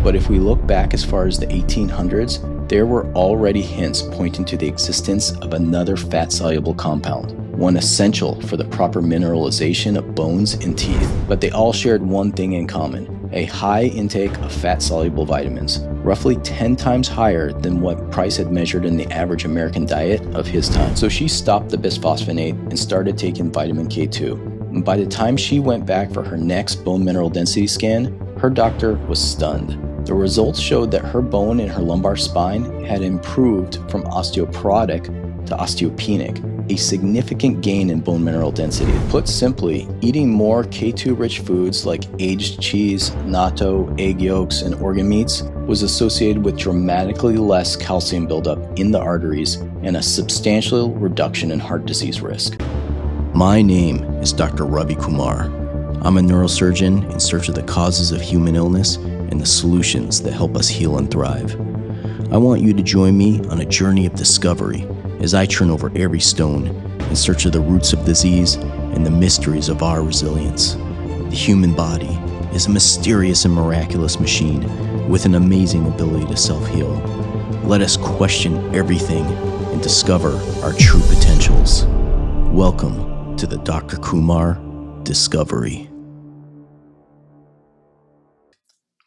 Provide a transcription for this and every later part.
But if we look back as far as the 1800s, there were already hints pointing to the existence of another fat-soluble compound, one essential for the proper mineralization of bones and teeth. But they all shared one thing in common: a high intake of fat-soluble vitamins, roughly 10 times higher than what Price had measured in the average American diet of his time. So she stopped the bisphosphonate and started taking vitamin K2. And by the time she went back for her next bone mineral density scan, her doctor was stunned. The results showed that her bone in her lumbar spine had improved from osteoporotic to osteopenic, a significant gain in bone mineral density. Put simply, eating more K2-rich foods like aged cheese, natto, egg yolks, and organ meats was associated with dramatically less calcium buildup in the arteries and a substantial reduction in heart disease risk. My name is Dr. Ravi Kumar. I'm a neurosurgeon in search of the causes of human illness and the solutions that help us heal and thrive. I want you to join me on a journey of discovery as I turn over every stone in search of the roots of disease and the mysteries of our resilience. The human body is a mysterious and miraculous machine with an amazing ability to self-heal. Let us question everything and discover our true potentials. Welcome to the Dr. Kumar Discovery.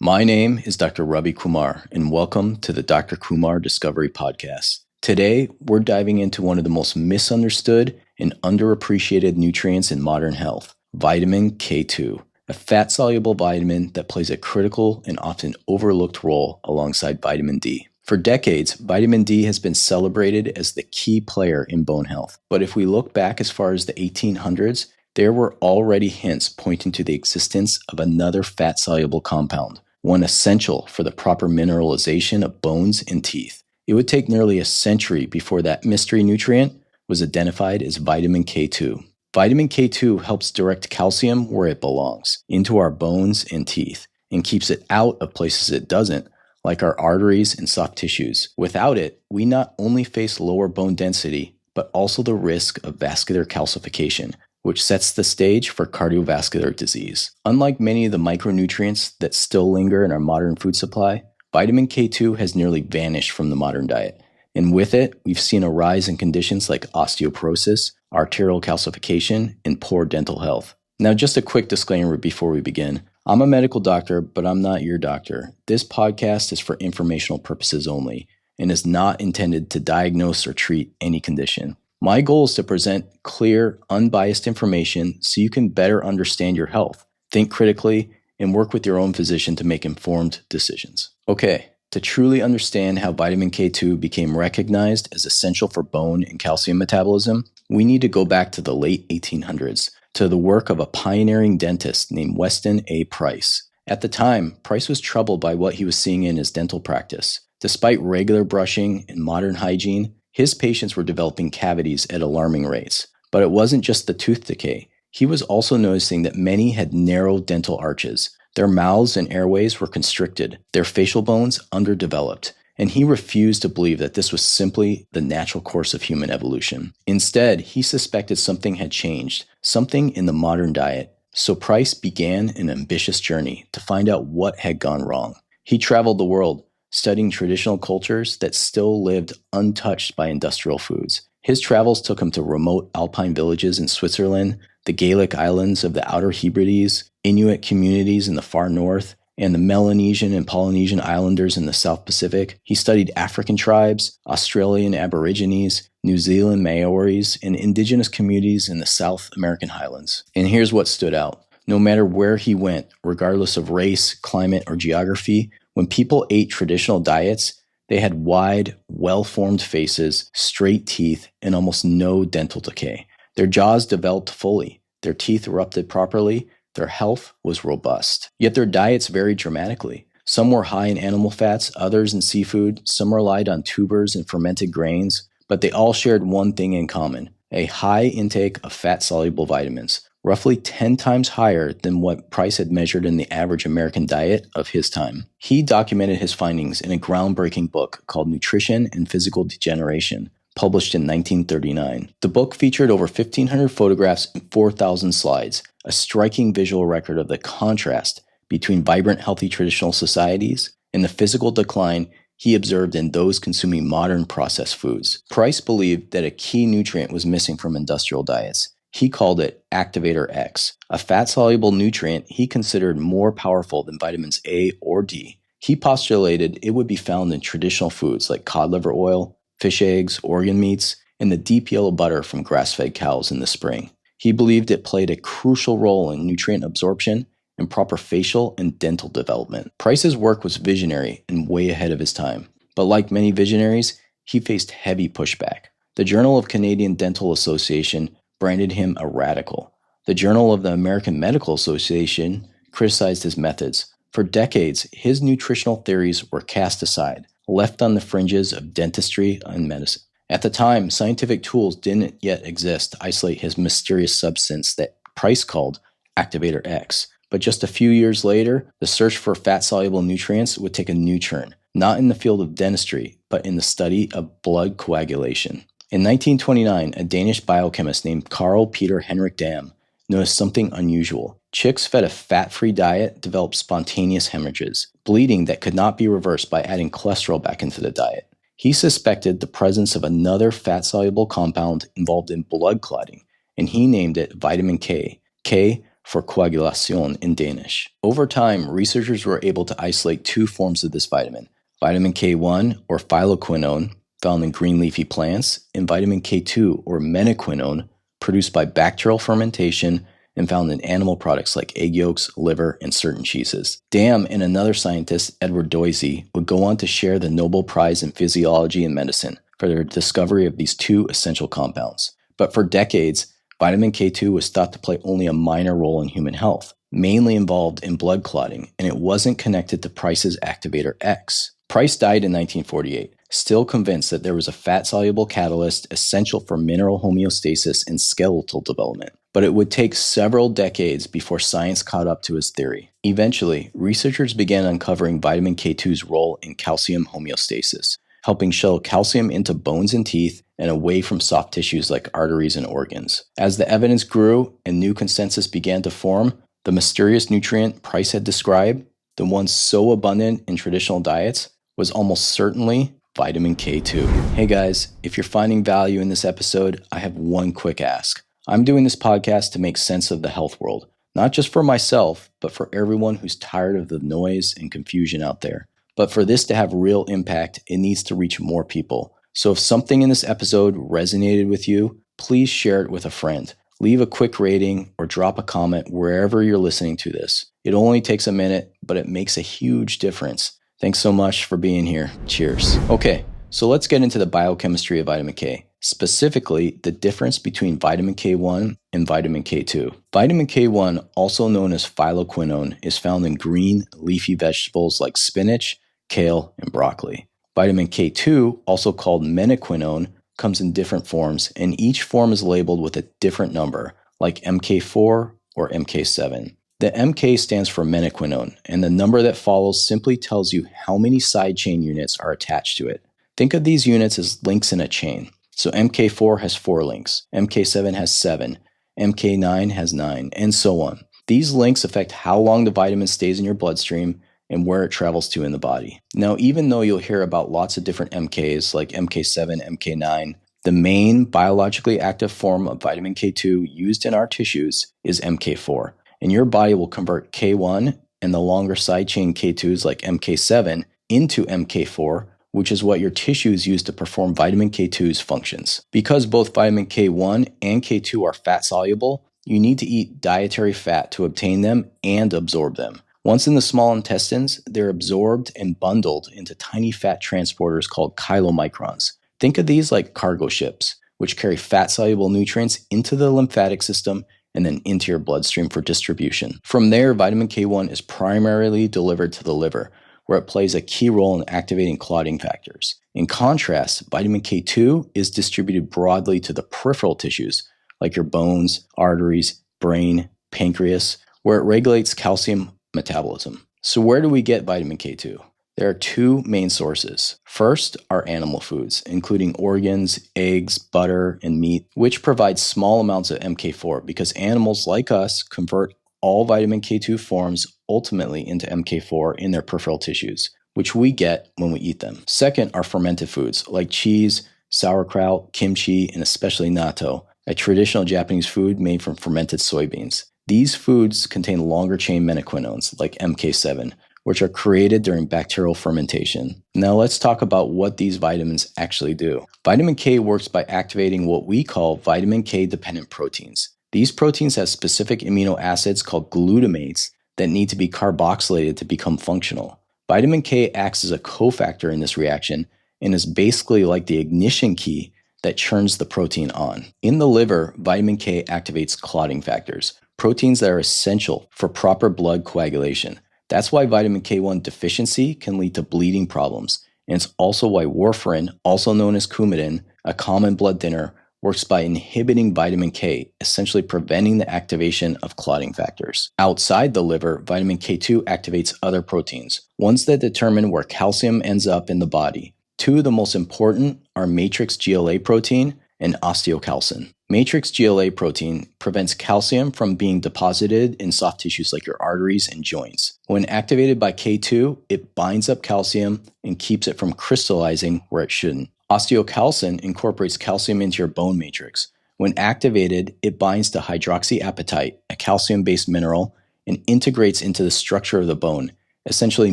My name is Dr. Ravi Kumar, and welcome to the Dr. Kumar Discovery Podcast. Today, we're diving into one of the most misunderstood and underappreciated nutrients in modern health, vitamin K2, a fat-soluble vitamin that plays a critical and often overlooked role alongside vitamin D. For decades, vitamin D has been celebrated as the key player in bone health. But if we look back as far as the 1800s, there were already hints pointing to the existence of another fat-soluble compound, one essential for the proper mineralization of bones and teeth. It would take nearly a century before that mystery nutrient was identified as vitamin K2. Vitamin K2 helps direct calcium where it belongs, into our bones and teeth, and keeps it out of places it doesn't, like our arteries and soft tissues. Without it, we not only face lower bone density, but also the risk of vascular calcification, which sets the stage for cardiovascular disease. Unlike many of the micronutrients that still linger in our modern food supply, vitamin K2 has nearly vanished from the modern diet. And with it, we've seen a rise in conditions like osteoporosis, arterial calcification, and poor dental health. Now, just a quick disclaimer before we begin. I'm a medical doctor, but I'm not your doctor. This podcast is for informational purposes only and is not intended to diagnose or treat any condition. My goal is to present clear, unbiased information so you can better understand your health, think critically, and work with your own physician to make informed decisions. Okay, to truly understand how vitamin K2 became recognized as essential for bone and calcium metabolism, we need to go back to the late 1800s, to the work of a pioneering dentist named Weston A. Price. At the time, Price was troubled by what he was seeing in his dental practice. Despite regular brushing and modern hygiene, his patients were developing cavities at alarming rates. But it wasn't just the tooth decay. He was also noticing that many had narrow dental arches. Their mouths and airways were constricted, their facial bones underdeveloped, and he refused to believe that this was simply the natural course of human evolution. Instead, he suspected something had changed, something in the modern diet. So Price began an ambitious journey to find out what had gone wrong. He traveled the world, studying traditional cultures that still lived untouched by industrial foods. His travels took him to remote alpine villages in Switzerland, the Gaelic islands of the Outer Hebrides, Inuit communities in the far north, and the Melanesian and Polynesian islanders in the South Pacific. He studied African tribes, Australian Aborigines, New Zealand Maoris, and indigenous communities in the South American highlands. And here's what stood out. No matter where he went, regardless of race, climate, or geography, when people ate traditional diets, they had wide, well-formed faces, straight teeth, and almost no dental decay. Their jaws developed fully, their teeth erupted properly, their health was robust. Yet their diets varied dramatically. Some were high in animal fats, others in seafood, some relied on tubers and fermented grains, but they all shared one thing in common: a high intake of fat-soluble vitamins, roughly 10 times higher than what Price had measured in the average American diet of his time. He documented his findings in a groundbreaking book called Nutrition and Physical Degeneration, published in 1939. The book featured over 1,500 photographs and 4,000 slides, a striking visual record of the contrast between vibrant, healthy traditional societies and the physical decline he observed in those consuming modern processed foods. Price believed that a key nutrient was missing from industrial diets. He called it Activator X, a fat-soluble nutrient he considered more powerful than vitamins A or D. He postulated it would be found in traditional foods like cod liver oil, fish eggs, organ meats, and the deep yellow butter from grass-fed cows in the spring. He believed it played a crucial role in nutrient absorption and proper facial and dental development. Price's work was visionary and way ahead of his time, but like many visionaries, he faced heavy pushback. The Journal of Canadian Dental Association branded him a radical. The Journal of the American Medical Association criticized his methods. For decades, his nutritional theories were cast aside, left on the fringes of dentistry and medicine. At the time, scientific tools didn't yet exist to isolate his mysterious substance that Price called Activator X. But just a few years later, the search for fat-soluble nutrients would take a new turn, not in the field of dentistry, but in the study of blood coagulation. In 1929, a Danish biochemist named Carl Peter Henrik Dam noticed something unusual. Chicks fed a fat-free diet developed spontaneous hemorrhages, bleeding that could not be reversed by adding cholesterol back into the diet. He suspected the presence of another fat-soluble compound involved in blood clotting, and he named it vitamin K, K for coagulation in Danish. Over time, researchers were able to isolate two forms of this vitamin, vitamin K1 or phyloquinone, found in green leafy plants, and vitamin K2 or menaquinone, produced by bacterial fermentation and found in animal products like egg yolks, liver, and certain cheeses. Dam and another scientist, Edward Doisy, would go on to share the Nobel Prize in Physiology and Medicine for their discovery of these two essential compounds. But for decades, vitamin K2 was thought to play only a minor role in human health, mainly involved in blood clotting, and it wasn't connected to Price's Activator X. Price died in 1948, still convinced that there was a fat-soluble catalyst essential for mineral homeostasis and skeletal development. But it would take several decades before science caught up to his theory. Eventually, researchers began uncovering vitamin K2's role in calcium homeostasis, helping shuttle calcium into bones and teeth and away from soft tissues like arteries and organs. As the evidence grew and new consensus began to form, the mysterious nutrient Price had described, the one so abundant in traditional diets, was almost certainly vitamin K2. Hey guys, if you're finding value in this episode, I have one quick ask. I'm doing this podcast to make sense of the health world, not just for myself, but for everyone who's tired of the noise and confusion out there. But for this to have real impact, it needs to reach more people. So if something in this episode resonated with you, please share it with a friend. Leave a quick rating or drop a comment wherever you're listening to this. It only takes a minute, but it makes a huge difference. Thanks so much for being here. Cheers. Okay, so let's get into the biochemistry of vitamin K, specifically the difference between vitamin K1 and vitamin K2. Vitamin K1, also known as phyloquinone, is found in green leafy vegetables like spinach, kale, and broccoli. Vitamin K2, also called menaquinone, comes in different forms, and each form is labeled with a different number, like MK4 or MK7. The MK stands for menaquinone, and the number that follows simply tells you how many side chain units are attached to it. Think of these units as links in a chain. So MK4 has 4 links, MK7 has 7, MK9 has 9, and so on. These links affect how long the vitamin stays in your bloodstream and where it travels to in the body. Now, even though you'll hear about lots of different MKs like MK7, MK9, the main biologically active form of vitamin K2 used in our tissues is MK4. And your body will convert K1 and the longer side chain K2s like MK7 into MK4, which is what your tissues use to perform vitamin K2's functions. Because both vitamin K1 and K2 are fat soluble, you need to eat dietary fat to obtain them and absorb them. Once in the small intestines, they're absorbed and bundled into tiny fat transporters called chylomicrons. Think of these like cargo ships, which carry fat-soluble nutrients into the lymphatic system and then into your bloodstream for distribution. From there, vitamin K1 is primarily delivered to the liver, where it plays a key role in activating clotting factors. In contrast, vitamin K2 is distributed broadly to the peripheral tissues, like your bones, arteries, brain, pancreas, where it regulates calcium metabolism. So where do we get vitamin K2? There are 2 main sources. First are animal foods, including organs, eggs, butter, and meat, which provide small amounts of MK4 because animals like us convert all vitamin K2 forms ultimately into MK4 in their peripheral tissues. which we get when we eat them. Second are fermented foods like cheese, sauerkraut, kimchi, and especially natto, a traditional Japanese food made from fermented soybeans. These foods contain longer chain menaquinones like MK7, which are created during bacterial fermentation. Now let's talk about what these vitamins actually do. Vitamin K works by activating what we call vitamin K dependent proteins. These proteins have specific amino acids called glutamates that need to be carboxylated to become functional. Vitamin K acts as a cofactor in this reaction and is basically like the ignition key that turns the protein on. In the liver, vitamin K activates clotting factors, proteins that are essential for proper blood coagulation. That's why vitamin K1 deficiency can lead to bleeding problems, and it's also why warfarin, also known as Coumadin, a common blood thinner, works by inhibiting vitamin K, essentially preventing the activation of clotting factors. Outside the liver, vitamin K2 activates other proteins, ones that determine where calcium ends up in the body. Two of the most important are matrix GLA protein and osteocalcin. Matrix GLA protein prevents calcium from being deposited in soft tissues like your arteries and joints. When activated by K2, it binds up calcium and keeps it from crystallizing where it shouldn't. Osteocalcin incorporates calcium into your bone matrix. When activated, it binds to hydroxyapatite, a calcium-based mineral, and integrates into the structure of the bone, essentially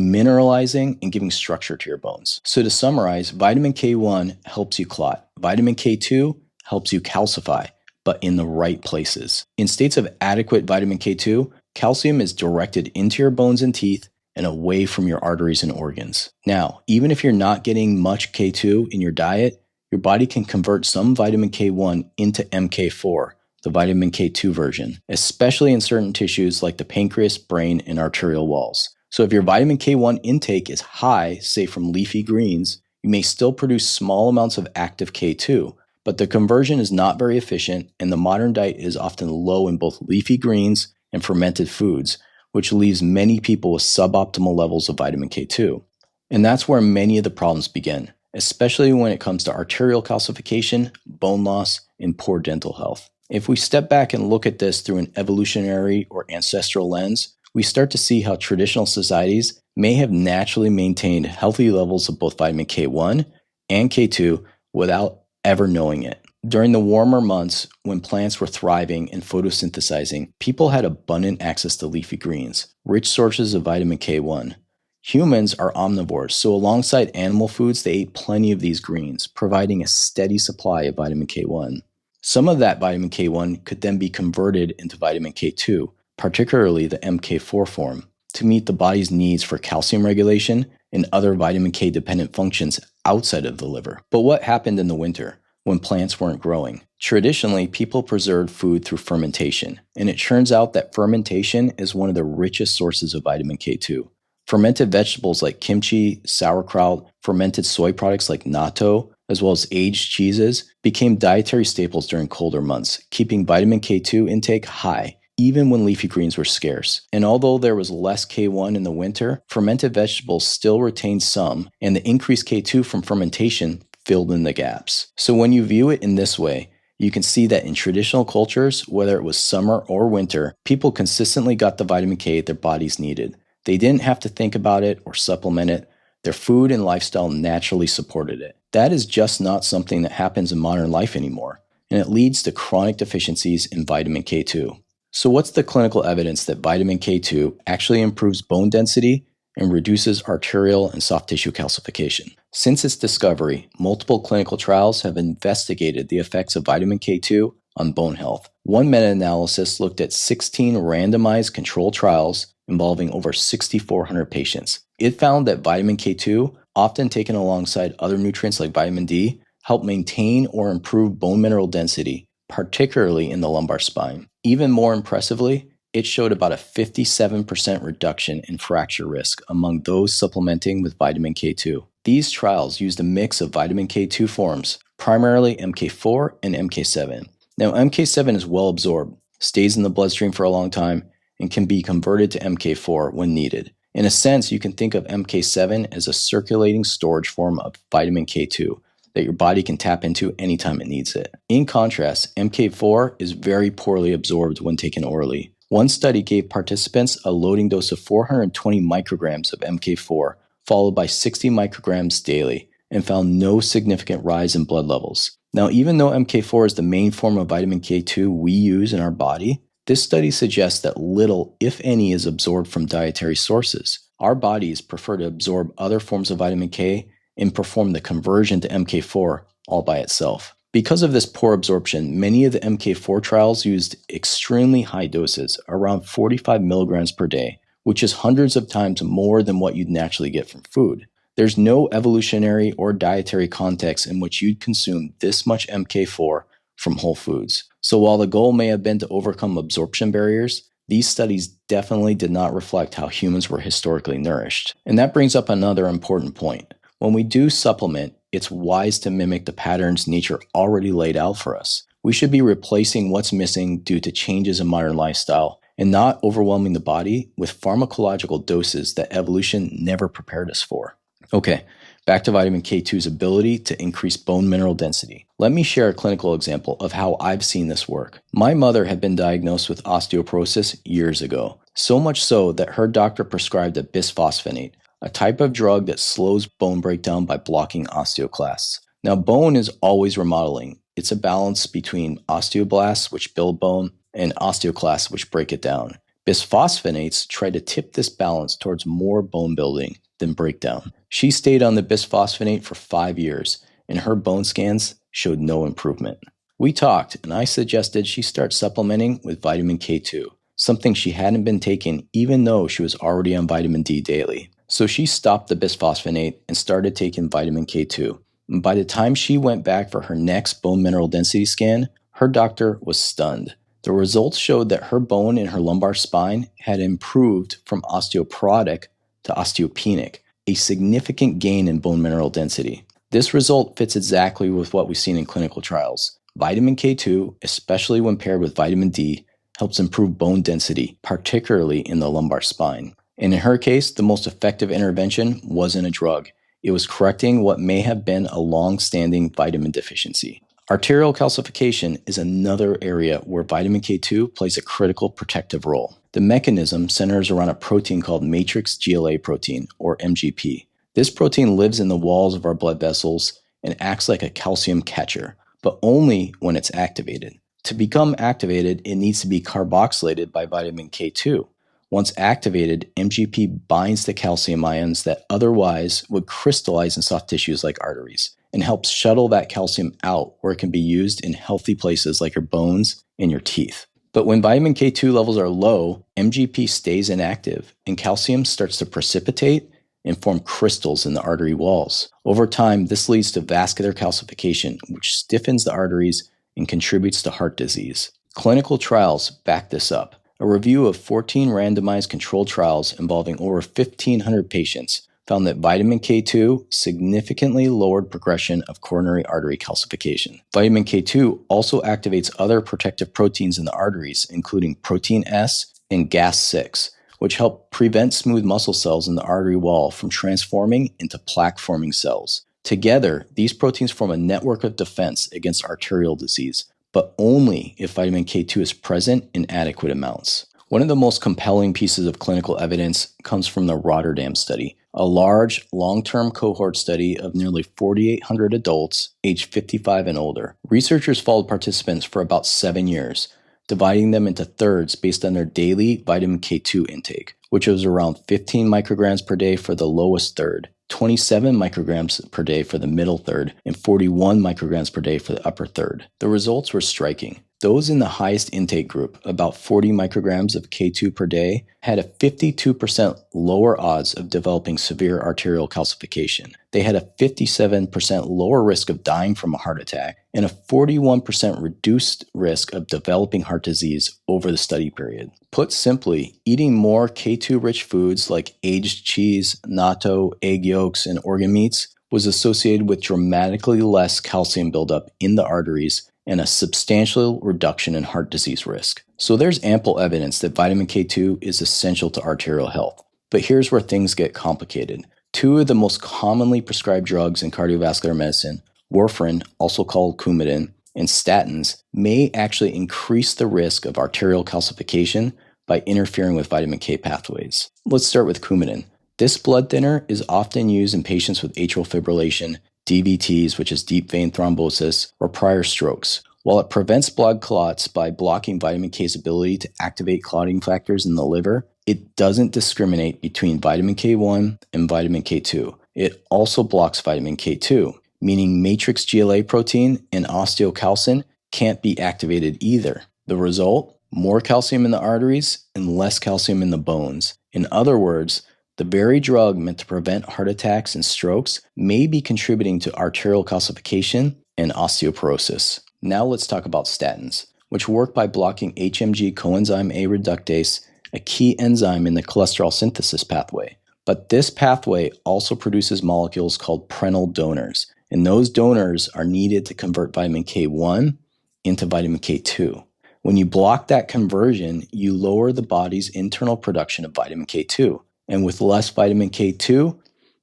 mineralizing and giving structure to your bones. So to summarize, vitamin K1 helps you clot. Vitamin K2 helps you calcify, but in the right places. In states of adequate vitamin K2, calcium is directed into your bones and teeth and away from your arteries and organs. Now, even if you're not getting much K2 in your diet, your body can convert some vitamin K1 into MK4, the vitamin K2 version, especially in certain tissues like the pancreas, brain, and arterial walls. So if your vitamin K1 intake is high, say from leafy greens, you may still produce small amounts of active K2, but the conversion is not very efficient, and the modern diet is often low in both leafy greens and fermented foods, which leaves many people with suboptimal levels of vitamin K2. And that's where many of the problems begin, especially when it comes to arterial calcification, bone loss, and poor dental health. If we step back and look at this through an evolutionary or ancestral lens, we start to see how traditional societies may have naturally maintained healthy levels of both vitamin K1 and K2 without ever knowing it. During the warmer months, when plants were thriving and photosynthesizing, people had abundant access to leafy greens, rich sources of vitamin K1. Humans are omnivores, so alongside animal foods, they ate plenty of these greens, providing a steady supply of vitamin K1. Some of that vitamin K1 could then be converted into vitamin K2, particularly the MK4 form, to meet the body's needs for calcium regulation and other vitamin K dependent functions outside of the liver. But what happened in the winter when plants weren't growing? Traditionally, people preserved food through fermentation, and it turns out that fermentation is one of the richest sources of vitamin K2. Fermented vegetables like kimchi, sauerkraut, fermented soy products like natto, as well as aged cheeses, became dietary staples during colder months, keeping vitamin K2 intake high, even when leafy greens were scarce. And although there was less K1 in the winter, fermented vegetables still retained some, and the increased K2 from fermentation filled in the gaps. So when you view it in this way, you can see that in traditional cultures, whether it was summer or winter, people consistently got the vitamin K their bodies needed. They didn't have to think about it or supplement it. Their food and lifestyle naturally supported it. That is just not something that happens in modern life anymore, and it leads to chronic deficiencies in vitamin K2. So what's the clinical evidence that vitamin K2 actually improves bone density and reduces arterial and soft tissue calcification? Since its discovery, multiple clinical trials have investigated the effects of vitamin K2 on bone health. One meta-analysis looked at 16 randomized controlled trials involving over 6,400 patients. It found that vitamin K2, often taken alongside other nutrients like vitamin D, help maintain or improve bone mineral density, particularly in the lumbar spine. Even more impressively, it showed about a 57% reduction in fracture risk among those supplementing with vitamin K2. These trials used a mix of vitamin K2 forms, primarily MK4 and MK7. Now, MK7 is well absorbed, stays in the bloodstream for a long time, and can be converted to MK4 when needed. In a sense, you can think of MK7 as a circulating storage form of vitamin K2 that your body can tap into anytime it needs it. In contrast, MK4 is very poorly absorbed when taken orally. One study gave participants a loading dose of 420 micrograms of MK4 followed by 60 micrograms daily, and found no significant rise in blood levels. Now, even though MK4 is the main form of vitamin K2 we use in our body, this study suggests that little, if any, is absorbed from dietary sources. Our bodies prefer to absorb other forms of vitamin K and perform the conversion to MK4 all by itself. Because of this poor absorption, many of the MK4 trials used extremely high doses, around 45 milligrams per day, which is hundreds of times more than what you'd naturally get from food. There's no evolutionary or dietary context in which you'd consume this much MK4 from whole foods. So while the goal may have been to overcome absorption barriers, these studies definitely did not reflect how humans were historically nourished. And that brings up another important point. When we do supplement, it's wise to mimic the patterns nature already laid out for us. We should be replacing what's missing due to changes in modern lifestyle and not overwhelming the body with pharmacological doses that evolution never prepared us for. Okay, back to vitamin K2's ability to increase bone mineral density. Let me share a clinical example of how I've seen this work. My mother had been diagnosed with osteoporosis years ago, so much so that her doctor prescribed a bisphosphonate, a type of drug that slows bone breakdown by blocking osteoclasts. Now, bone is always remodeling. It's a balance between osteoblasts, which build bone, and osteoclasts, which break it down. Bisphosphonates try to tip this balance towards more bone building than breakdown. She stayed on the bisphosphonate for 5 years, and her bone scans showed no improvement. We talked, and I suggested she start supplementing with vitamin K2, something she hadn't been taking even though she was already on vitamin D daily. So she stopped the bisphosphonate and started taking vitamin K2. And by the time she went back for her next bone mineral density scan, her doctor was stunned. The results showed that her bone in her lumbar spine had improved from osteoporotic to osteopenic, a significant gain in bone mineral density. This result fits exactly with what we've seen in clinical trials. Vitamin K2, especially when paired with vitamin D, helps improve bone density, particularly in the lumbar spine. And in her case, the most effective intervention wasn't a drug. It was correcting what may have been a long-standing vitamin deficiency. Arterial calcification is another area where vitamin K2 plays a critical protective role. The mechanism centers around a protein called matrix GLA protein, or MGP. This protein lives in the walls of our blood vessels and acts like a calcium catcher, but only when it's activated. To become activated, it needs to be carboxylated by vitamin K2. Once activated, MGP binds the calcium ions that otherwise would crystallize in soft tissues like arteries and helps shuttle that calcium out where it can be used in healthy places like your bones and your teeth. But when vitamin K2 levels are low, MGP stays inactive and calcium starts to precipitate and form crystals in the artery walls. Over time, this leads to vascular calcification, which stiffens the arteries and contributes to heart disease. Clinical trials back this up. A review of 14 randomized controlled trials involving over 1,500 patients found that vitamin K2 significantly lowered progression of coronary artery calcification. Vitamin K2 also activates other protective proteins in the arteries, including protein S and Gas6, which help prevent smooth muscle cells in the artery wall from transforming into plaque-forming cells. Together, these proteins form a network of defense against arterial disease, but only if vitamin K2 is present in adequate amounts. One of the most compelling pieces of clinical evidence comes from the Rotterdam study, a large, long-term cohort study of nearly 4,800 adults aged 55 and older. Researchers followed participants for about 7 years, dividing them into thirds based on their daily vitamin K2 intake, which was around 15 micrograms per day for the lowest third, 27 micrograms per day for the middle third, and 41 micrograms per day for the upper third. The results were striking. Those in the highest intake group, about 40 micrograms of K2 per day, had a 52% lower odds of developing severe arterial calcification. They had a 57% lower risk of dying from a heart attack and a 41% reduced risk of developing heart disease over the study period. Put simply, eating more K2-rich foods like aged cheese, natto, egg yolks, and organ meats was associated with dramatically less calcium buildup in the arteries and a substantial reduction in heart disease risk. So there's ample evidence that vitamin K2 is essential to arterial health. But here's where things get complicated. Two of the most commonly prescribed drugs in cardiovascular medicine, Warfarin, also called Coumadin, and statins, may actually increase the risk of arterial calcification by interfering with vitamin K pathways. Let's start with Coumadin. This blood thinner is often used in patients with atrial fibrillation, DVTs, which is deep vein thrombosis, or prior strokes. While it prevents blood clots by blocking vitamin K's ability to activate clotting factors in the liver, it doesn't discriminate between vitamin K1 and vitamin K2. It also blocks vitamin K2, meaning matrix GLA protein and osteocalcin can't be activated either. The result? More calcium in the arteries and less calcium in the bones. In other words, the very drug meant to prevent heart attacks and strokes may be contributing to arterial calcification and osteoporosis. Now let's talk about statins, which work by blocking HMG coenzyme A reductase, a key enzyme in the cholesterol synthesis pathway. But this pathway also produces molecules called prenyl donors, and those donors are needed to convert vitamin K1 into vitamin K2. When you block that conversion, you lower the body's internal production of vitamin K2. And with less vitamin K2,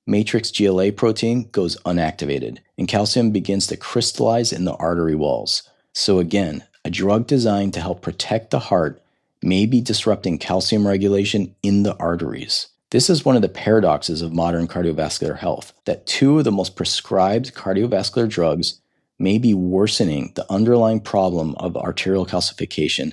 matrix GLA protein goes unactivated, and calcium begins to crystallize in the artery walls. So again, a drug designed to help protect the heart may be disrupting calcium regulation in the arteries. This is one of the paradoxes of modern cardiovascular health, that two of the most prescribed cardiovascular drugs may be worsening the underlying problem of arterial calcification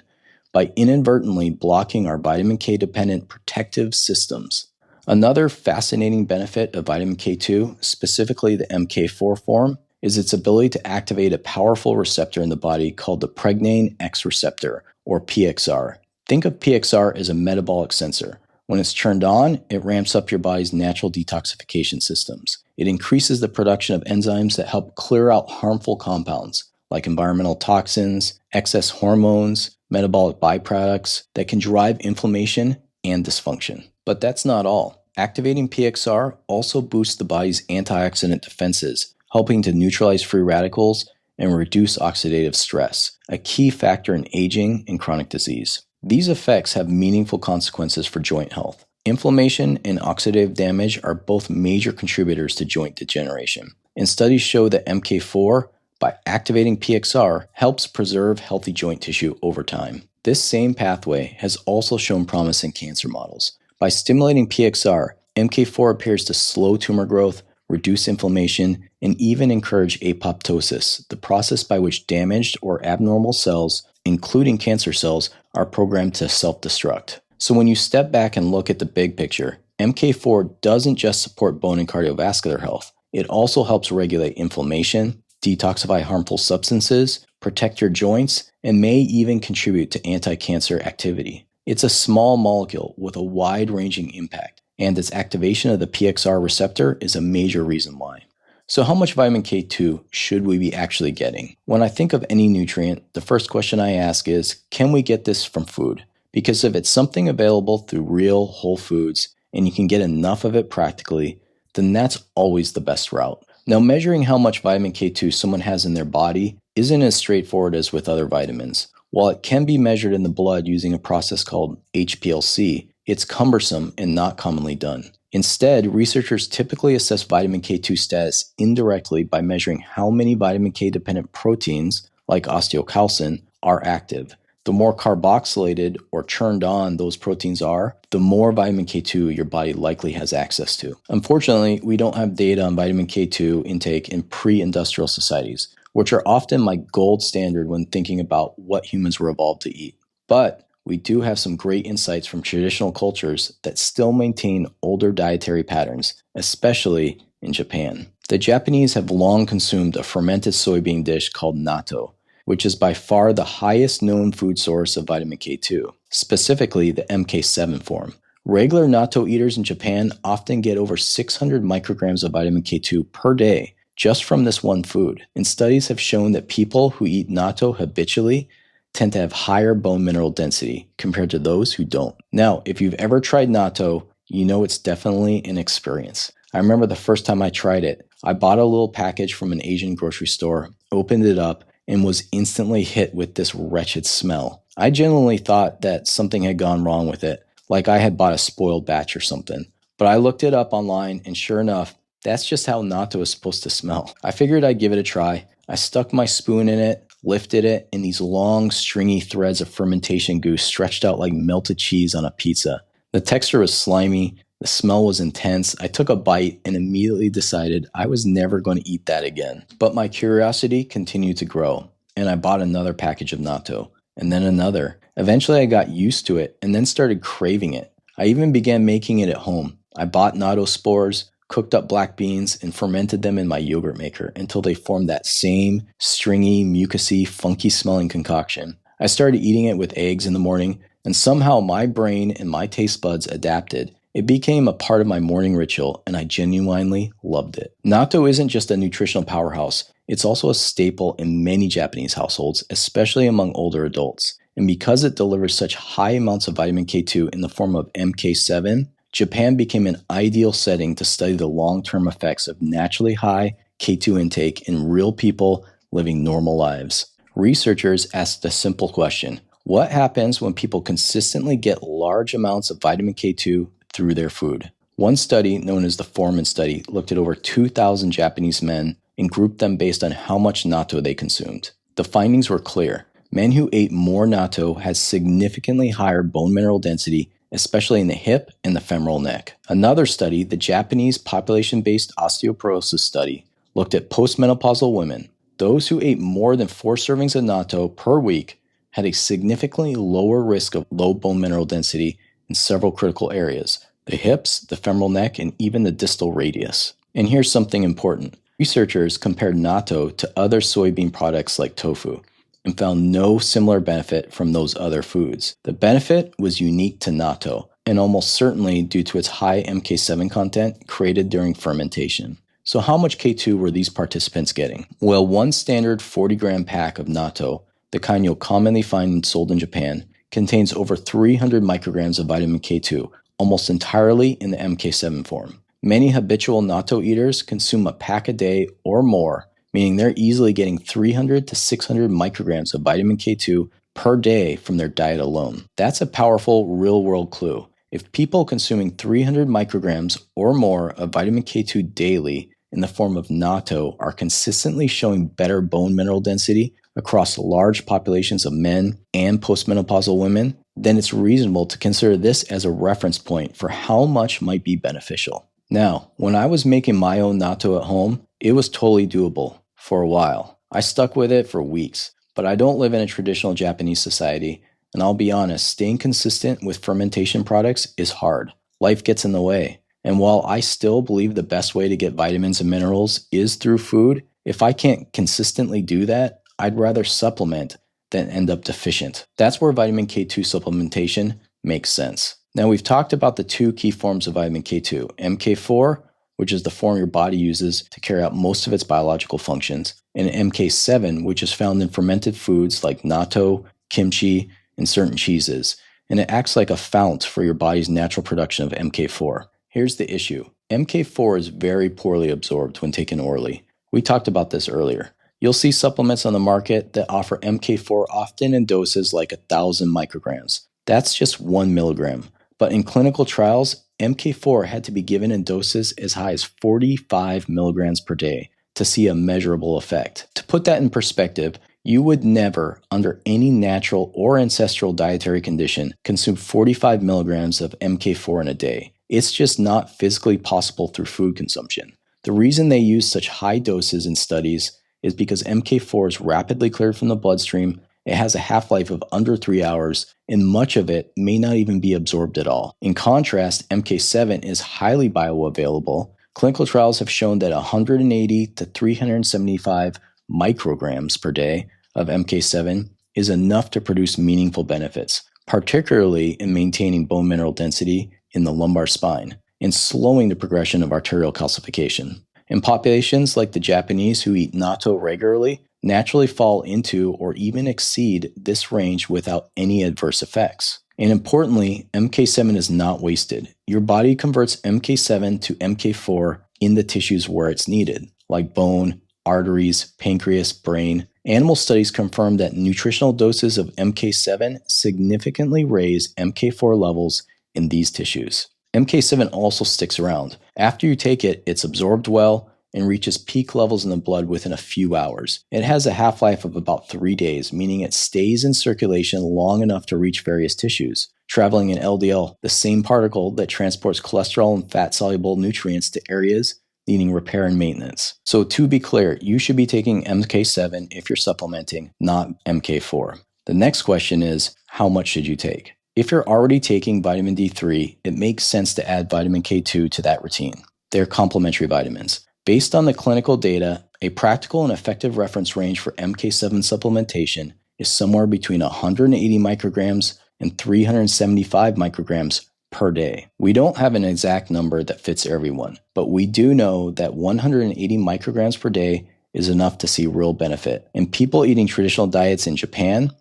by inadvertently blocking our vitamin K-dependent protective systems. Another fascinating benefit of vitamin K2, specifically the MK4 form, is its ability to activate a powerful receptor in the body called the pregnane X receptor, or PXR. Think of PXR as a metabolic sensor. When it's turned on, it ramps up your body's natural detoxification systems. It increases the production of enzymes that help clear out harmful compounds, like environmental toxins, excess hormones, metabolic byproducts that can drive inflammation and dysfunction. But that's not all. Activating PXR also boosts the body's antioxidant defenses, helping to neutralize free radicals and reduce oxidative stress, a key factor in aging and chronic disease. These effects have meaningful consequences for joint health. Inflammation and oxidative damage are both major contributors to joint degeneration, and studies show that MK4, by activating PXR, helps preserve healthy joint tissue over time. This same pathway has also shown promise in cancer models. By stimulating PXR, MK4 appears to slow tumor growth, reduce inflammation, and even encourage apoptosis, the process by which damaged or abnormal cells, including cancer cells, are programmed to self-destruct. So when you step back and look at the big picture, MK4 doesn't just support bone and cardiovascular health. It also helps regulate inflammation, detoxify harmful substances, protect your joints, and may even contribute to anti-cancer activity. It's a small molecule with a wide-ranging impact, and its activation of the PXR receptor is a major reason why. So how much vitamin K2 should we be actually getting? When I think of any nutrient, the first question I ask is, can we get this from food? Because if it's something available through real whole foods and you can get enough of it practically, then that's always the best route. Now, measuring how much vitamin K2 someone has in their body isn't as straightforward as with other vitamins. While it can be measured in the blood using a process called HPLC, it's cumbersome and not commonly done. Instead, researchers typically assess vitamin K2 status indirectly by measuring how many vitamin K-dependent proteins, like osteocalcin, are active. The more carboxylated or turned on those proteins are, the more vitamin K2 your body likely has access to. Unfortunately, we don't have data on vitamin K2 intake in pre-industrial societies, which are often my gold standard when thinking about what humans were evolved to eat. But we do have some great insights from traditional cultures that still maintain older dietary patterns, especially in Japan. The Japanese have long consumed a fermented soybean dish called natto, which is by far the highest known food source of vitamin K2, specifically the MK7 form. Regular natto eaters in Japan often get over 600 micrograms of vitamin K2 per day just from this one food, and studies have shown that people who eat natto habitually tend to have higher bone mineral density compared to those who don't. Now, if you've ever tried natto, you know it's definitely an experience. I remember the first time I tried it, I bought a little package from an Asian grocery store, opened it up, and was instantly hit with this wretched smell. I genuinely thought that something had gone wrong with it, like I had bought a spoiled batch or something. But I looked it up online, and sure enough, that's just how natto is supposed to smell. I figured I'd give it a try. I stuck my spoon in it, lifted it, and these long, stringy threads of fermentation goo stretched out like melted cheese on a pizza. The texture was slimy, The smell was intense. I took a bite and immediately decided I was never going to eat that again. But my curiosity continued to grow, and I bought another package of natto, and then another. Eventually I got used to it and then started craving it. I even began making it at home. I bought natto spores, cooked up black beans, and fermented them in my yogurt maker until they formed that same stringy, mucousy, funky smelling concoction. I started eating it with eggs in the morning, and somehow my brain and my taste buds adapted. It became a part of my morning ritual, and I genuinely loved it. Natto isn't just a nutritional powerhouse, it's also a staple in many Japanese households, especially among older adults. And because it delivers such high amounts of vitamin K2 in the form of MK7, Japan became an ideal setting to study the long-term effects of naturally high K2 intake in real people living normal lives. Researchers asked a simple question: what happens when people consistently get large amounts of vitamin K2 through their food? One study, known as the Foreman study, looked at over 2,000 Japanese men and grouped them based on how much natto they consumed. The findings were clear. Men who ate more natto had significantly higher bone mineral density, especially in the hip and the femoral neck. Another study, the Japanese population-based osteoporosis study, looked at postmenopausal women. Those who ate more than 4 servings of natto per week had a significantly lower risk of low bone mineral density in several critical areas: the hips, the femoral neck, and even the distal radius. And here's something important. Researchers compared natto to other soybean products like tofu and found no similar benefit from those other foods. The benefit was unique to natto, and almost certainly due to its high MK7 content created during fermentation. So how much K2 were these participants getting? Well, one standard 40-gram pack of natto, the kind you'll commonly find sold in Japan, contains over 300 micrograms of vitamin K2, almost entirely in the MK7 form. Many habitual natto eaters consume a pack a day or more, meaning they're easily getting 300 to 600 micrograms of vitamin K2 per day from their diet alone. That's a powerful real-world clue. If people consuming 300 micrograms or more of vitamin K2 daily in the form of natto are consistently showing better bone mineral density across large populations of men and postmenopausal women, then it's reasonable to consider this as a reference point for how much might be beneficial. Now, when I was making my own natto at home, it was totally doable for a while. I stuck with it for weeks, but I don't live in a traditional Japanese society, and I'll be honest, staying consistent with fermentation products is hard. Life gets in the way. And while I still believe the best way to get vitamins and minerals is through food, if I can't consistently do that, I'd rather supplement than end up deficient. That's where vitamin K2 supplementation makes sense. Now, we've talked about the 2 key forms of vitamin K2, MK4, which is the form your body uses to carry out most of its biological functions, and MK7, which is found in fermented foods like natto, kimchi, and certain cheeses, and it acts like a fount for your body's natural production of MK4. Here's the issue. MK4 is very poorly absorbed when taken orally. We talked about this earlier. You'll see supplements on the market that offer MK4 often in doses like 1,000 micrograms. That's just 1 milligram. But in clinical trials, MK4 had to be given in doses as high as 45 milligrams per day to see a measurable effect. To put that in perspective, you would never, under any natural or ancestral dietary condition, consume 45 milligrams of MK4 in a day. It's just not physically possible through food consumption. The reason they use such high doses in studies is because MK4 is rapidly cleared from the bloodstream, it has a half-life of under 3 hours, and much of it may not even be absorbed at all. In contrast, MK7 is highly bioavailable. Clinical trials have shown that 180 to 375 micrograms per day of MK7 is enough to produce meaningful benefits, particularly in maintaining bone mineral density in the lumbar spine and slowing the progression of arterial calcification. In populations like the Japanese who eat natto regularly, naturally fall into or even exceed this range without any adverse effects. And importantly, MK7 is not wasted. Your body converts MK7 to MK4 in the tissues where it's needed, like bone, arteries, pancreas, brain. Animal studies confirm that nutritional doses of MK7 significantly raise MK4 levels in these tissues. MK7 also sticks around. After you take it, it's absorbed well, and reaches peak levels in the blood within a few hours. It has a half-life of about 3 days, meaning it stays in circulation long enough to reach various tissues, traveling in LDL, the same particle that transports cholesterol and fat-soluble nutrients to areas needing repair and maintenance. So to be clear, you should be taking MK7 if you're supplementing, not MK4. The next question is, how much should you take? If you're already taking vitamin D3, it makes sense to add vitamin K2 to that routine. They're complementary vitamins. Based on the clinical data, a practical and effective reference range for MK7 supplementation is somewhere between 180 micrograms and 375 micrograms per day. We don't have an exact number that fits everyone, but we do know that 180 micrograms per day is enough to see real benefit. And people eating traditional diets in Japan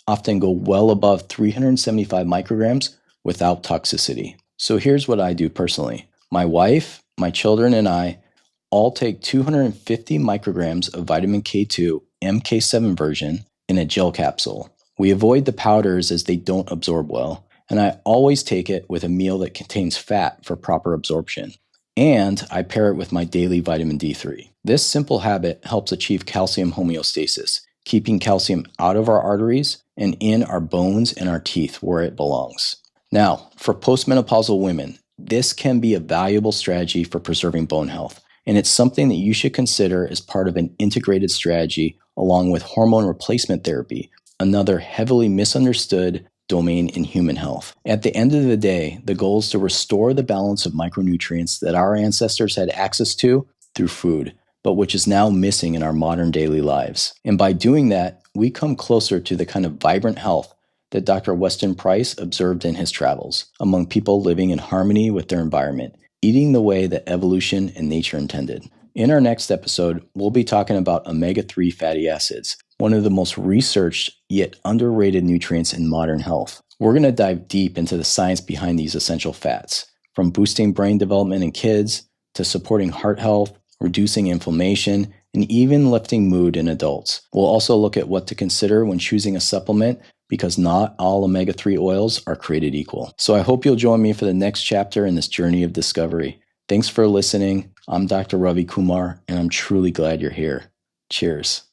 often go well above 375 micrograms without toxicity. So here's what I do personally. My wife, my children, and I all take 250 micrograms of vitamin K2 MK7 version in a gel capsule. We avoid the powders as they don't absorb well, and I always take it with a meal that contains fat for proper absorption. And I pair it with my daily vitamin D3. This simple habit helps achieve calcium homeostasis, keeping calcium out of our arteries and in our bones and our teeth where it belongs. Now, for postmenopausal women, this can be a valuable strategy for preserving bone health, and it's something that you should consider as part of an integrated strategy along with hormone replacement therapy, another heavily misunderstood domain in human health. At the end of the day, the goal is to restore the balance of micronutrients that our ancestors had access to through food, but which is now missing in our modern daily lives. And by doing that, we come closer to the kind of vibrant health that Dr. Weston Price observed in his travels among people living in harmony with their environment, eating the way that evolution and nature intended. In our next episode, we'll be talking about omega-3 fatty acids, one of the most researched yet underrated nutrients in modern health. We're going to dive deep into the science behind these essential fats, from boosting brain development in kids to supporting heart health, reducing inflammation, and even lifting mood in adults. We'll also look at what to consider when choosing a supplement, because not all omega-3 oils are created equal. So I hope you'll join me for the next chapter in this journey of discovery. Thanks for listening. I'm Dr. Ravi Kumar, and I'm truly glad you're here. Cheers.